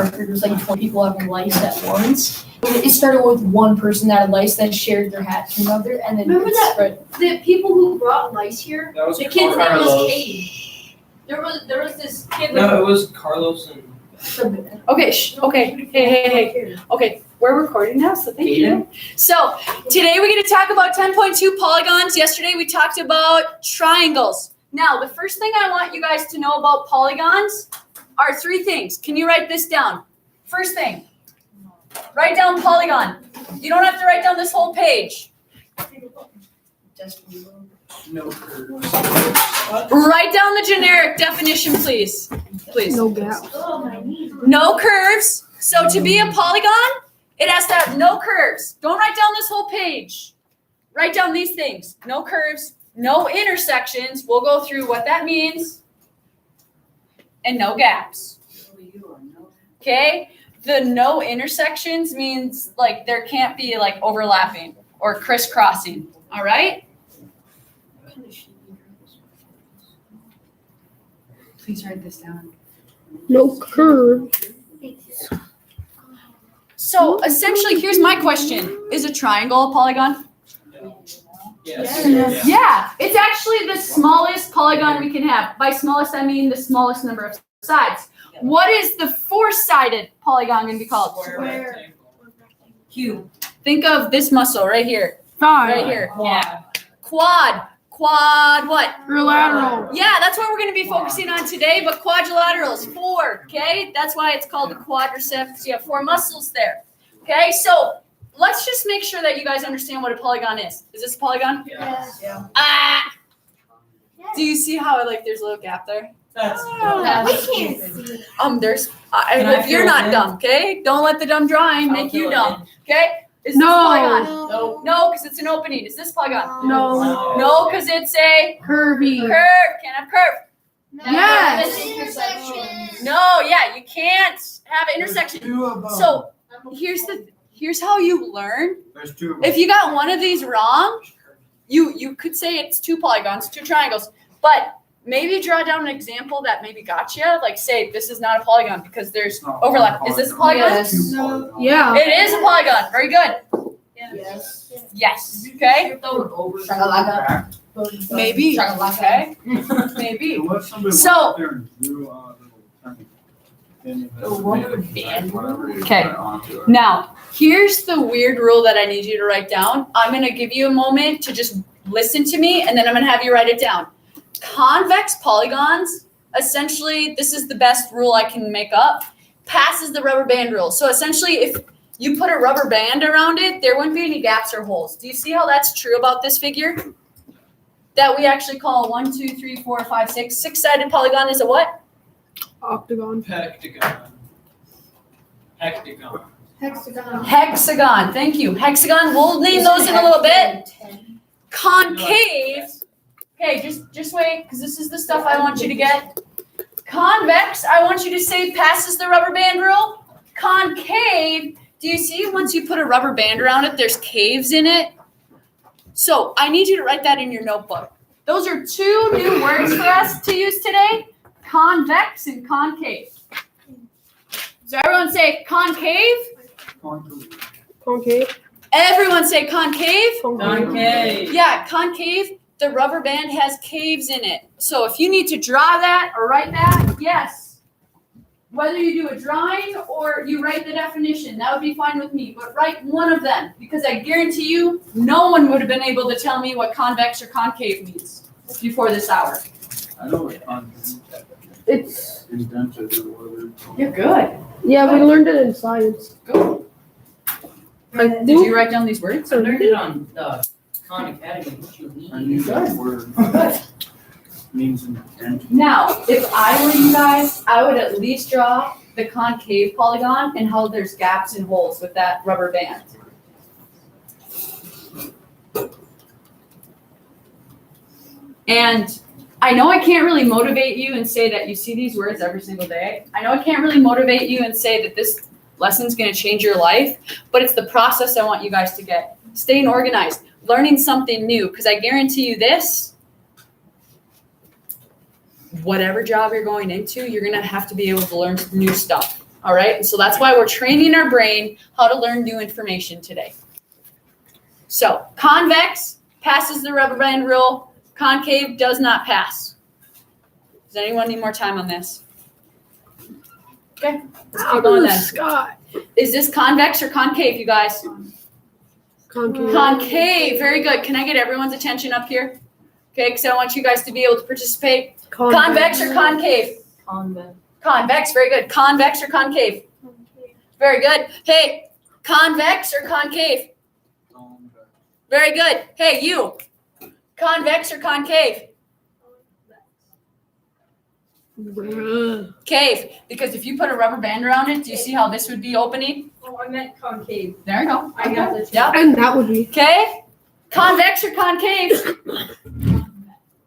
record, it was like 20 people having lice at once. It started with one person that had lice, then shared their hat to another, and then remember that spread. the people who brought lice here? That was The kid's name Carlos. was Cade. There was this kid. No, it was Carlos and. Okay, hey. Okay, we're recording now, so thank you. So today we're going to talk about 10.2 polygons. Yesterday we talked about triangles. Now, the first thing I want you guys to know about polygons are three things. Can you write this down? First thing, write down polygon. You don't have to write down this whole page. No curves. Write down the generic definition, please. Please. No gaps. No curves. So to be a polygon, it has to have no curves. Don't write down this whole page. Write down these things. No curves, no intersections. We'll go through what that means. And no gaps. Okay? The no intersections means like there can't be like overlapping or crisscrossing. All right? Please write this down. No curve. So essentially, here's my question. Is a triangle a polygon? Yes. Yeah, it's actually the smallest polygon we can have. By smallest, I mean the smallest number of sides. What is the four-sided polygon going to be called? Square. Cube. Think of this muscle right here. Right here. Yeah. Quad. Quad what? Quadrilateral. Yeah, that's what we're going to be focusing on today, but quadrilaterals, 4, okay? That's why it's called the quadriceps. You have 4 muscles there, okay? So let's just make sure that you guys understand what a polygon is. Is this a polygon? Yes. Yeah. Ah! Do you see how there's a little gap there? That's We can't see. There's, Can I if you're fill not in? dumb, okay? Don't let the dumb drawing make you dumb, okay? Is this No. a polygon? No. No, because it's an opening. Is this polygon? No. No, because it's a Curvy. curve. Can't have curve. Yes. Intersections. No, yeah, you can't have intersection. So here's how you learn. There's 2. If you got one of these wrong, you could say it's 2 polygons, 2 triangles, but maybe draw down an example that maybe got you. Like say this is not a polygon because there's overlap. Is this a polygon? Yes. No. Yeah. It is a polygon. Very good. Yes. Yes. Okay. Maybe. Okay. Maybe. So- Okay. Now, here's the weird rule that I need you to write down. I'm going to give you a moment to just listen to me, and then I'm going to have you write it down. Convex polygons, essentially, this is the best rule I can make up, passes the rubber band rule. So essentially, if you put a rubber band around it, there wouldn't be any gaps or holes. Do you see how that's true about this figure? That we actually call a 1, 2, 3, 4, 5, 6. 6-sided polygon is a what? Octagon. Hectagon. Hectagon. Hexagon. Hexagon. Thank you. Hexagon. We'll name those in a little bit. Concave. Okay, just wait, because this is the stuff I want you to get. Convex, I want you to say passes the rubber band rule. Concave, do you see once you put a rubber band around it, there's caves in it? So I need you to write that in your notebook. Those are 2 new words for us to use today, convex and concave. So everyone say concave. Concave. Everyone say concave. Concave. Yeah, concave. The rubber band has caves in it. So if you need to draw that or write that, yes. Whether you do a drawing or you write the definition, that would be fine with me. But write one of them, because I guarantee you, no one would have been able to tell me what convex or concave means before this hour. I know what concave It's indented or whatever. You're good. yeah. We learned it in science. Good. Did you write down these words? I learned it on the Khan Academy. What you mean? I knew that word Good. means indented. Now, if I were you guys, I would at least draw the concave polygon and how there's gaps and holes with that rubber band. And I know I can't really motivate you and say that you see these words every single day. I know I can't really motivate you and say that this lesson's going to change your life, but it's the process I want you guys to get. Staying organized, learning something new, because I guarantee you this, whatever job you're going into, you're going to have to be able to learn new stuff. All right, and so that's why we're training our brain how to learn new information today. So convex passes the rubber band rule. Concave does not pass. Does anyone need more time on this? Okay, let's keep going then. Scott. Is this convex or concave, you guys? Concave. Concave, very good. Can I get everyone's attention up here? Okay, because I want you guys to be able to participate. Convex or concave? Convex. Convex, very good. Convex or concave? Very good. Hey, convex or concave? Very good. Hey, you. Convex or concave? Cave. Because if you put a rubber band around it, do you see how this would be opening? Oh, I meant concave. There you go. I got this. Yep. And that would be. Okay. Convex or concave?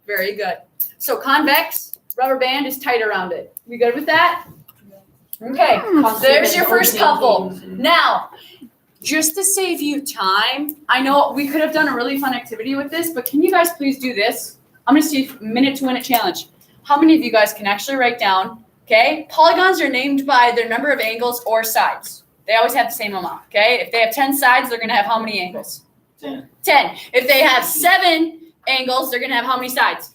Very good. So convex, rubber band is tight around it. We good with that? Okay. There's your first couple. Now, just to save you time, I know we could have done a really fun activity with this, but can you guys please do this? I'm going to see a minute to win it challenge. How many of you guys can actually write down, okay? Polygons are named by their number of angles or sides. They always have the same amount, okay? If they have 10 sides, they're going to have how many angles? 10. 10. If they have 7 angles, they're going to have how many sides?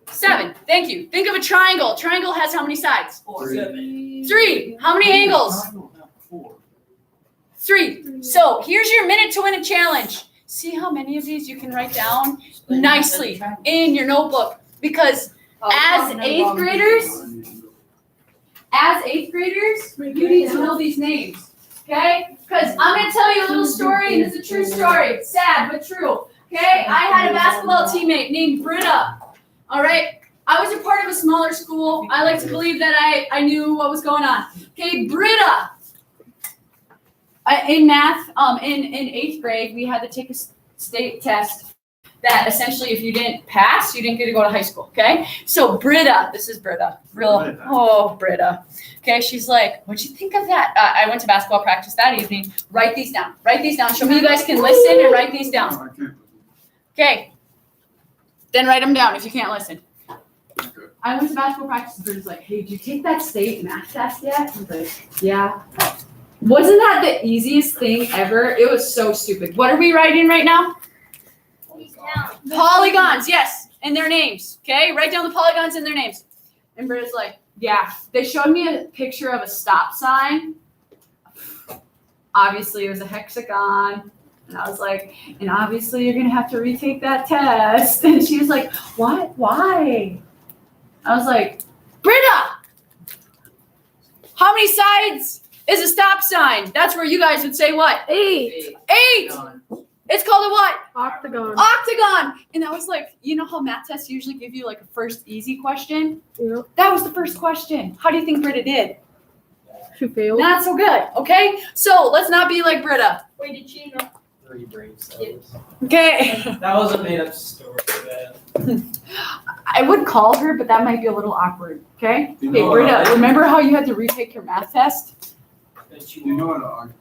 7. Thank you. Think of a triangle. Triangle has how many sides? 3. How many angles? 3. So here's your minute to win a challenge. See how many of these you can write down nicely in your notebook. Because as 8th graders, you need to know these names. Okay? Because I'm going to tell you a little story, and it's a true story. It's sad, but true. Okay? I had a basketball teammate named Britta. All right? I was a part of a smaller school. I like to believe that I knew what was going on. Okay, Britta. In math, in 8th grade, we had to take a state test that essentially if you didn't pass, you didn't get to go to high school, okay? So Britta, this is Britta, Britta. Okay, she's like, what'd you think of that? I went to basketball practice that evening. Write these down. Show me you guys can listen and write these down. Okay, then write them down if you can't listen. I went to basketball practice and Britta's like, hey, did you take that state math test yet? I was like, yeah. Wasn't that the easiest thing ever? It was so stupid. What are we writing right now? Polygons, yes, and their names. Okay, write down the polygons and their names. And Britta's like, yeah. They showed me a picture of a stop sign. Obviously, it was a hexagon. And I was like, and obviously, you're going to have to retake that test. And she was like, what? Why? I was like, Britta, how many sides is a stop sign? That's where you guys would say what? 8. 8. It's called a what? Octagon. Octagon. And I was like, you know how math tests usually give you like a first easy question? Yeah. That was the first question. How do you think Britta did? She failed. Not so good. Okay. So let's not be like Britta. Wait, did she know? 3 brain cells. Okay. That was a made up story, man. I would call her, but that might be a little awkward. Okay. You Hey, know Britta, remember how you had to retake your math test? That You know what an octagon?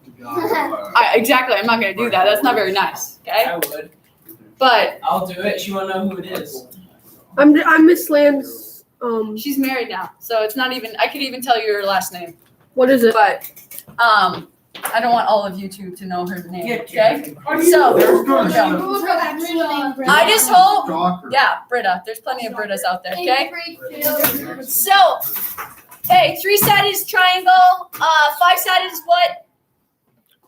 Exactly. I'm not going to do that. That's not very nice. Okay. I would. But I'll do it. She wanna know who it is. I'm Miss Land's. she's married now, so it's not even. I could even tell you her last name. What is it? But I don't want all of you to know her name. Yeah, Okay. Are So I I just hope. Stalker. Yeah, Britta. There's plenty of Brittas out there. Okay. So, hey, 3-sided triangle. 5-sided is what?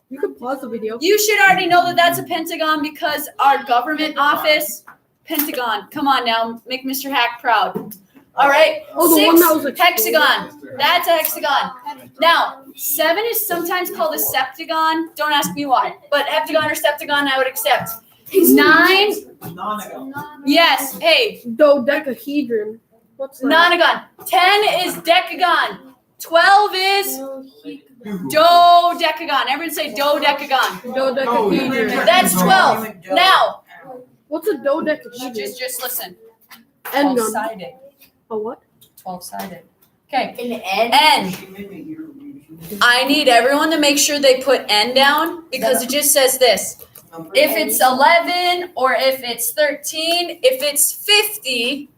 You can pause the video. You should already know that that's a pentagon because our government office, Pentagon. Come on now, make Mr. Hack proud. All right. Oh, the 6, one that was like hexagon. That's a hexagon. Now, 7 is sometimes called a septagon. Don't ask me why, but heptagon or septagon I would accept. 9, yes. Hey, Dodecahedron. What's that? nonagon. 10 is decagon. 12 is dodecagon. Everyone say dodecagon. Dodecahedron. That's 12. Now, What's a dodecahedron? just listen. N gun. 12-sided. A what? 12-sided. Okay. An N. I need everyone to make sure they put N down because it just says this. If it's 11 or if it's 13, if it's 50,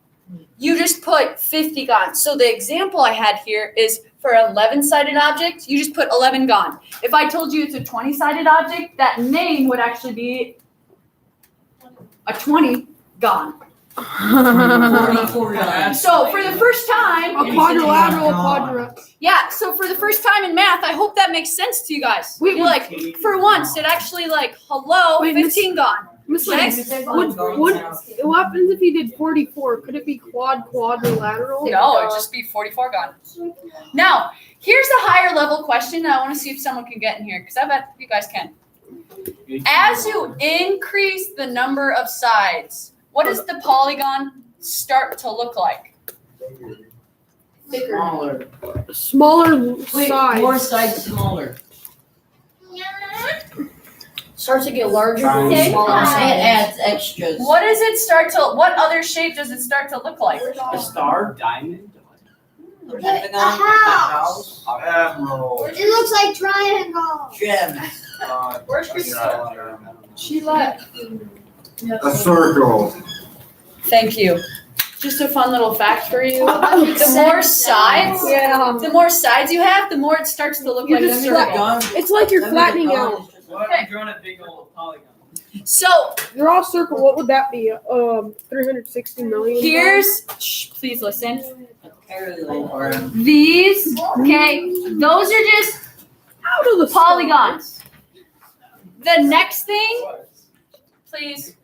you just put 50 gone. So the example I had here is for an 11-sided object, you just put 11 gone. If I told you it's a 20-sided object, that name would actually be a 20 gone. 44 guys. So for the first time, A quadrilateral, quadrilateral. yeah, so for the first time in math, I hope that makes sense to you guys. Wait, You're like, for once, it actually hello, Wait, 15 gone. Miss Next. what happens if you did 44? Could it be quadrilateral? No, it'd just be 44 gone. Now, here's a higher level question that I want to see if someone can get in here, because I bet you guys can. As you increase the number of sides, what does the polygon start to look like? Smaller. Smaller Wait, size. more sides smaller. Starts to get larger Tiny. and smaller. It adds extras. What does it start to, what other shape does it start to look like? A star, diamond. A house. Admiral. It looks like triangle. Gem. Where's Christina? She left. A circle. Thank you. Just a fun little fact for you. The The more sides, Yeah. the more sides you have, the more it starts to look You like a just circle. It's like you're flattening out. What? I'm drawing a big old polygon. So Draw a circle. What would that be? 360 million. here's, please listen. Or These, okay, those are just out of the polygons. The next thing, please,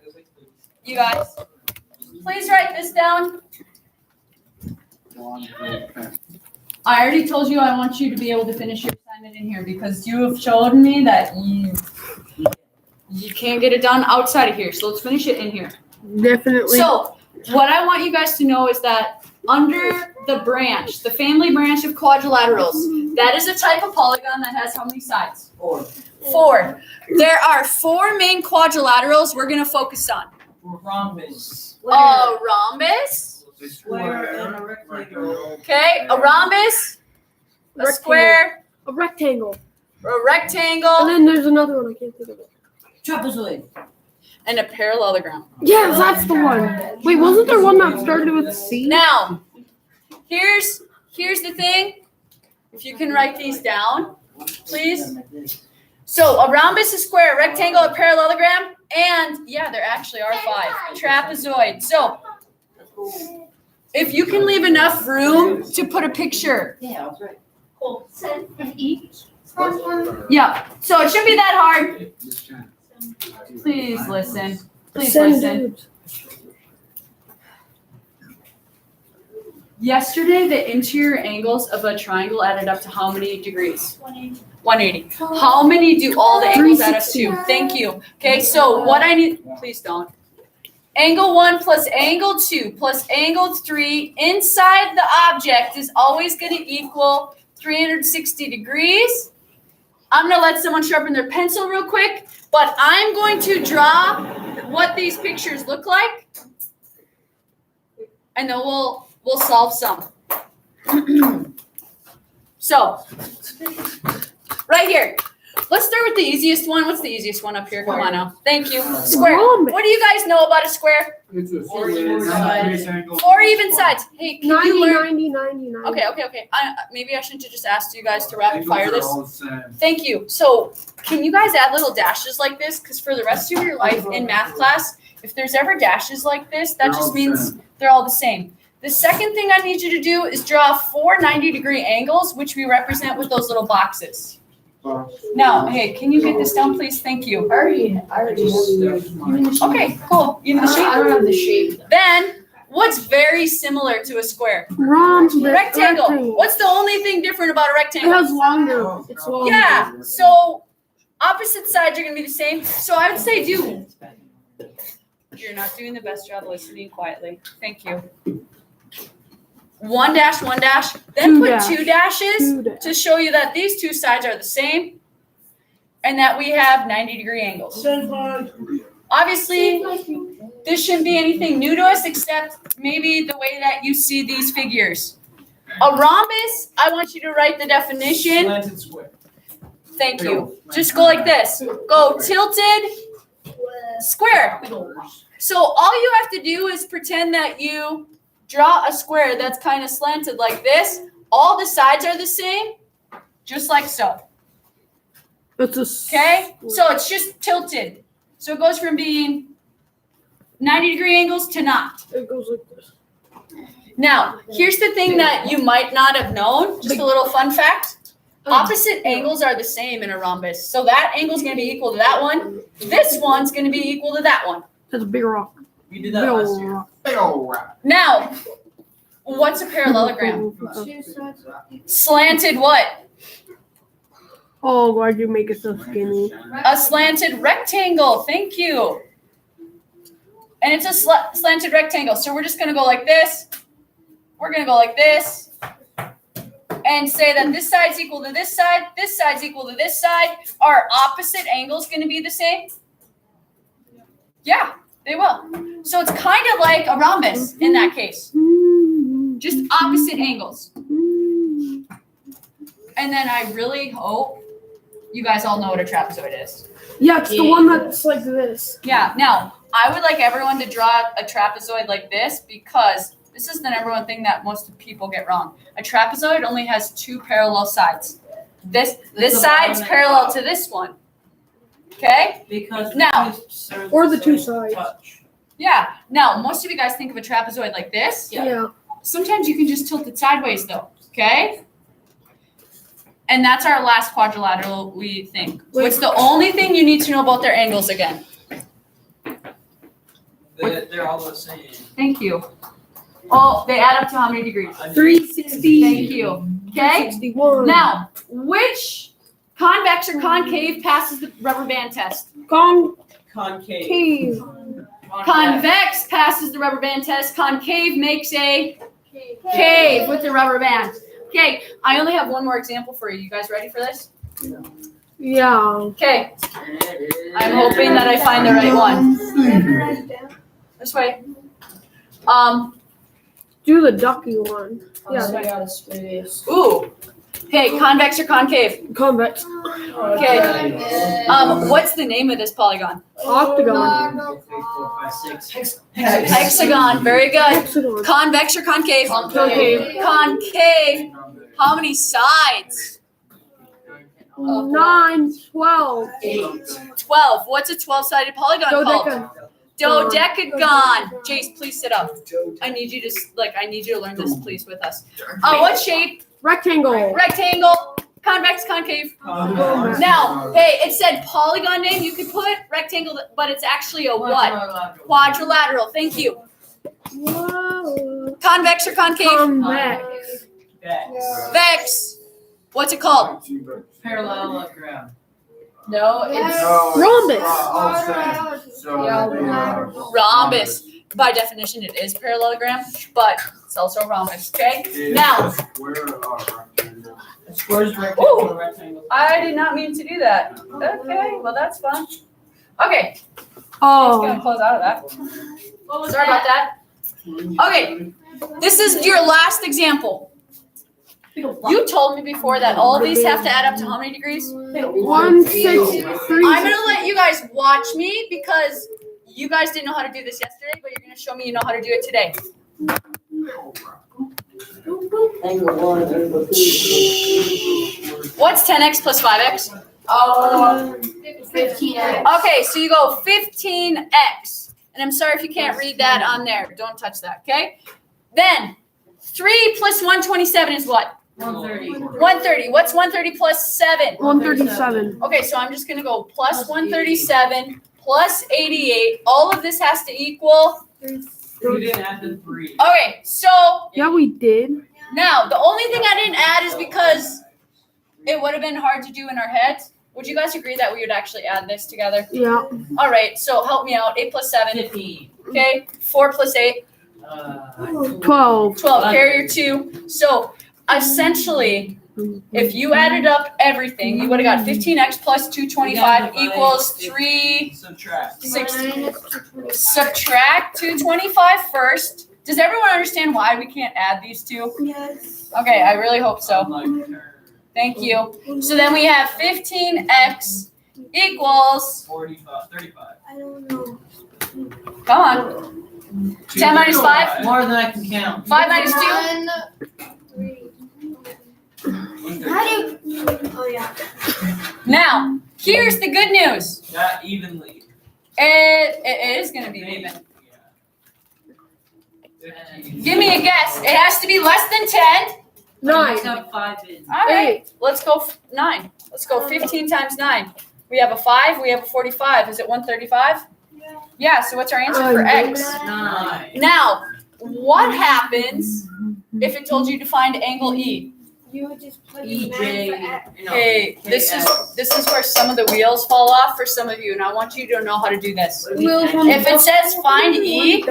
you guys, please write this down. I already told you I want you to be able to finish your assignment in here because you have shown me that you can't get it done outside of here. So let's finish it in here. Definitely. So what I want you guys to know is that under the branch, the family branch of quadrilaterals, that is a type of polygon that has how many sides? 4. 4. There are 4 main quadrilaterals we're going to focus on. Rhombus. A rhombus, Square and a rectangle. okay, a rhombus, a square, a rectangle. a And rectangle, then there's another one. I can't think of it. Trapezoid. and a parallelogram. Yeah, that's the one. Wait, wasn't there one that started with C? Now, here's the thing. If you can write these down, please. So a rhombus, a square, a rectangle, a parallelogram, and yeah, there actually are 5. Trapezoid. So if you can leave enough room to put a picture. Yeah, that's right. Cool. Send each. Yeah. So it shouldn't be that hard. Please listen. Please listen. Yesterday, the interior angles of a triangle added up to how many degrees? 180. How many do all the angles add up to? Thank you. Okay, so what I need, please don't. Angle 1 plus angle 2 plus angle 3 inside the object is always going to equal 360 degrees. I'm going to let someone sharpen their pencil real quick, but I'm going to draw what these pictures look like, and then we'll solve some. So, right here. Let's start with the easiest one. What's the easiest one up here? Come on now. Thank you. Square. What do you guys know about a square? It's a Four square. sides. 4 even sides. Hey, can 90, you learn? 90, 90, 90. Okay. Maybe I shouldn't have just asked you guys to rapid fire this. All the same. Thank you. So, can you guys add little dashes like this? Because for the rest of your life in math class, if there's ever dashes like this, that They're all just the means same. they're all the same. The second thing I need you to do is draw 4 90-degree angles, which we represent with those little boxes. Now, hey, can you get this down, please? Thank you. I already have the shape. Okay, cool. Even the I shape. don't have the shape. Then, what's very similar to a square? Rectangle. What's the only thing different about a It rectangle? has longer. It's longer. Yeah, so opposite sides are going to be the same. So I would say you're not doing the best job listening quietly. Thank you. 1 dash, 1 dash, then Two put dash. 2 dashes Two dash. to show you that these 2 sides are the same and that we have 90-degree angles. Obviously, this shouldn't be anything new to us except maybe the way that you see these figures. A rhombus, I want you to write the definition. Slanted square. Thank you. Just go like this. Go tilted, square. So all you have to do is pretend that you draw a square that's kind of slanted like this. All the sides are the same, just like so. Okay? So it's just tilted. So it goes from being 90-degree angles to not. It goes like this. Now, here's the thing that you might not have known. Just a little fun fact. Opposite angles are the same in a rhombus. So that angle is going to be equal to that one. This one's going to be equal to that one. That's a big rock. We did that last year. Big old rock. Now, what's a parallelogram? Slanted what? Oh, why'd you make it so skinny? A slanted rectangle. Thank you. And it's a slanted rectangle. So we're just going to go like this. We're going to go like this. And say that this side's equal to this side's equal to this side. Are opposite angles going to be the same? Yeah, they will. So it's kind of like a rhombus in that case. Just opposite angles. And then I really hope you guys all know what a trapezoid is. Yeah, it's the one that's like this. Yeah, now, I would like everyone to draw a trapezoid like this because this is the number one thing that most people get wrong. A trapezoid only has two parallel sides. This side's parallel to this one. Okay? Because Now, or the two sides. Yeah. Now, most of you guys think of a trapezoid like this. Yeah. Sometimes you can just tilt it sideways though. Okay? And that's our last quadrilateral, we think. What's the only thing you need to know about their angles again? They're all the same. Thank you. Oh, they add up to how many degrees? 360. Thank you. Okay? 61. Now, which convex or concave passes the rubber band test? Concave. Convex passes the rubber band test. Concave makes a cave with the rubber band. Okay, I only have one more example for you. You guys ready for this? Yeah. Okay, I'm hoping that I find the right one. This way. Do the ducky one. Yeah, Yeah. I got a space. Ooh. Okay, convex or concave? Convex. Okay. What's the name of this polygon? Octagon. 6. Hexagon. Very good. Hexagon. Convex or concave? Concave. Concave. How many sides? 9, 12. 12. What's a 12-sided polygon called? Dodecagon. Jace, please sit up. I need you to learn this, please, with us. What shape? Rectangle. Rectangle. Convex, concave. Now, hey, it said polygon name. You could put rectangle, but it's actually a what? Quadrilateral. Thank you. Whoa. Convex or concave? Convex. Vex. What's it called? Parallelogram. No, it's Rhombus. rhombus. By definition, it is parallelogram, but it's also a rhombus. Okay. Now, Squares, rectangle, rectangle. I did not mean to do that. Okay. Well, that's fun. Okay. Just gonna Oh. close out of that. Sorry about that. Okay. This is your last example. You told me before that all of these have to add up to how many degrees? 163. I'm gonna let you guys watch me because you guys didn't know how to do this yesterday, but you're gonna show me you know how to do it today. What's 10x plus 5x? 15x. Okay, so you go 15x. And I'm sorry if you can't read that on there. Don't touch that, okay? Then 3 plus 127 is what? 130. 130. What's 130 plus 7? 137. Okay, so I'm just going to go plus 137 plus 88. All of this has to equal. You didn't add the 3. Okay, so Yeah, we did. now the only thing I didn't add is because it would have been hard to do in our heads. Would you guys agree that we would actually add this together? Yeah. All right, so help me out. 8 plus 7. 15. Okay, 4 plus 8. 12. 12. Carrier 2. So essentially, if you added up everything, you would have got 15x plus 225 equals 3. Subtract. 6. Subtract 225 first. Does everyone understand why we can't add these two? Yes. Okay, I really hope so. Like, Thank you. So then we have 15x equals, 45, 35. I don't know. come on, 10 minus 5? More than I can count. 5 minus 2? 1, 3. How do you? Oh yeah. Now, here's the good news. Not evenly. It is going to be even. Give me a guess. It has to be less than 10. 9. Except 5 in. All right, let's go 9. Let's go 15 times 9. We have a 5, we have a 45. Is it 135? Yeah, so what's our answer for x? 9. Now, what happens if it told you to find angle E? You would just put EJ. No, Hey, this KS. is where some of the wheels fall off for some of you, and I want you to know how to do this. If it says find E,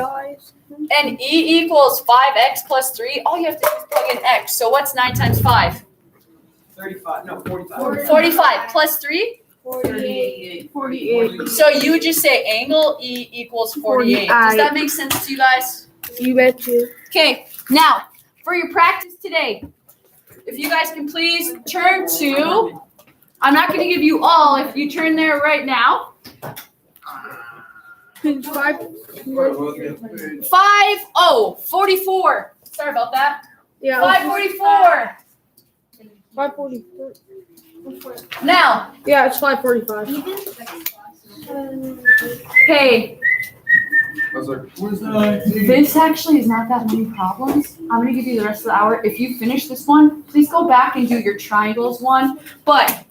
and E equals 5x plus 3, all you have to do is plug in x. So what's 9 times 5? 35, no, 45. 45 plus 3? 38. 48. So you would just say angle E equals 48. Does that make sense to you guys? You bet you. Okay, now for your practice today, if you guys can please turn to, I'm not going to give you all, if you turn there right now, 5. 44. Sorry about that. Yeah. 544. 544. Now, Yeah, it's 545. okay, I was like, where's that? this actually is not that many problems. I'm going to give you the rest of the hour. If you finish this one, please go back and do your triangles one. But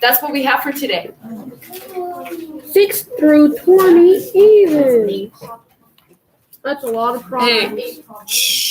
that's what we have for today. 6 through 20 even. That's a lot of problems. Hey, shh.